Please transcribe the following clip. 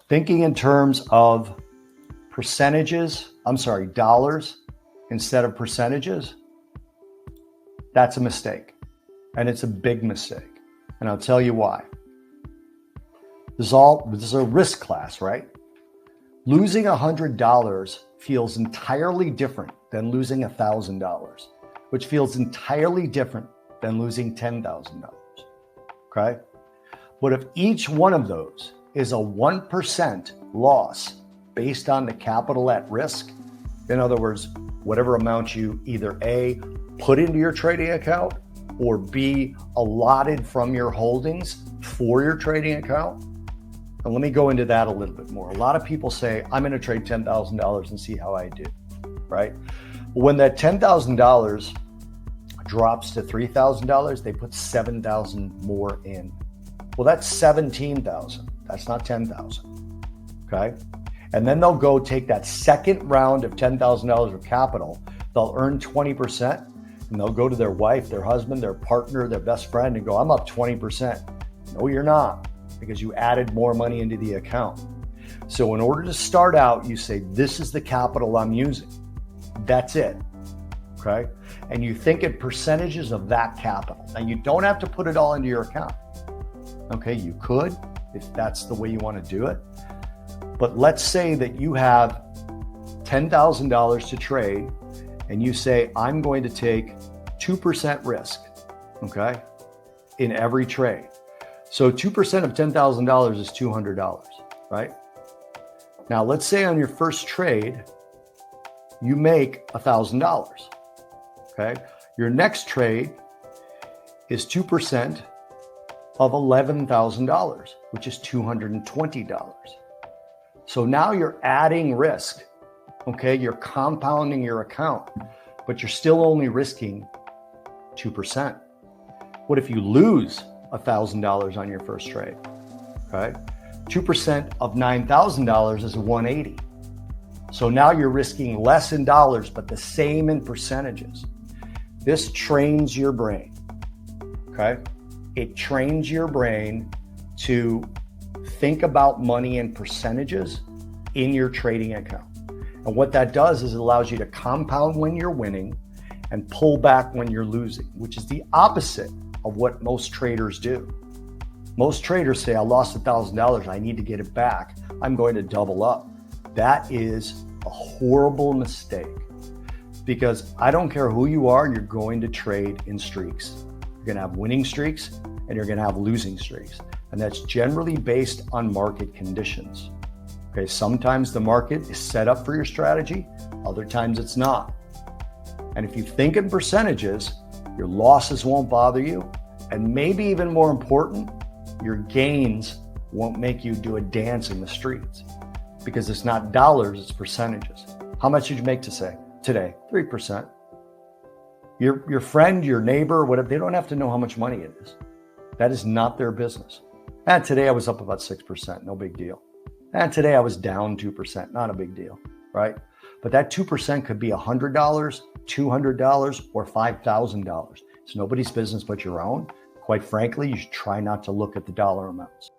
Thinking in terms of dollars instead of percentages, that's a mistake. And it's a big mistake. And I'll tell you why. This is a risk class, right? Losing $100 feels entirely different than losing $1,000, which feels entirely different than losing $10,000. Okay? But if each one of those is a 1% loss based on the capital at risk, in other words, whatever amount you either A, put into your trading account, or B, allotted from your holdings for your trading account. And let me go into that a little bit more. A lot of people say, I'm going to trade $10,000 and see how I do, right? When that $10,000 drops to $3,000, they put $7,000 more in. Well, that's $17,000. That's not $10,000, okay? And then they'll go take that second round of $10,000 of capital. They'll earn 20%, and they'll go to their wife, their husband, their partner, their best friend, and go, I'm up 20%. No, you're not, because you added more money into the account. So in order to start out, you say, this is the capital I'm using. That's it, okay? And you think in percentages of that capital. And you don't have to put it all into your account. Okay, you could, if that's the way you want to do it. But let's say that you have $10,000 to trade, and you say, I'm going to take 2% risk, okay, in every trade. So 2% of $10,000 is $200, right? Now, let's say on your first trade, you make $1,000, okay? Your next trade is 2% of $11,000, which is $220. So now you're adding risk, okay? You're compounding your account, but you're still only risking 2%. What if you lose $1,000 on your first trade, okay? 2% of $9,000 is $180. So now you're risking less in dollars, but the same in percentages. This trains your brain, okay? It trains your brain to think about money in percentages in your trading account. And what that does is it allows you to compound when you're winning and pull back when you're losing, which is the opposite of what most traders do. Most traders say, I lost $1,000, I need to get it back. I'm going to double up. That is a horrible mistake, because I don't care who you are, you're going to trade in streaks. You're going to have winning streaks and you're going to have losing streaks. And that's generally based on market conditions. Okay, sometimes the market is set up for your strategy, other times it's not. And if you think in percentages, your losses won't bother you. And maybe even more important, your gains won't make you do a dance in the streets, because it's not dollars, it's percentages. How much did you make today? 3%. Your friend, your neighbor, whatever, they don't have to know how much money it is. That is not their business. And today I was up about 6%, no big deal. And today I was down 2%, not a big deal, right? But that 2% could be $100, $200, or $5,000. It's nobody's business but your own. Quite frankly, you should try not to look at the dollar amounts.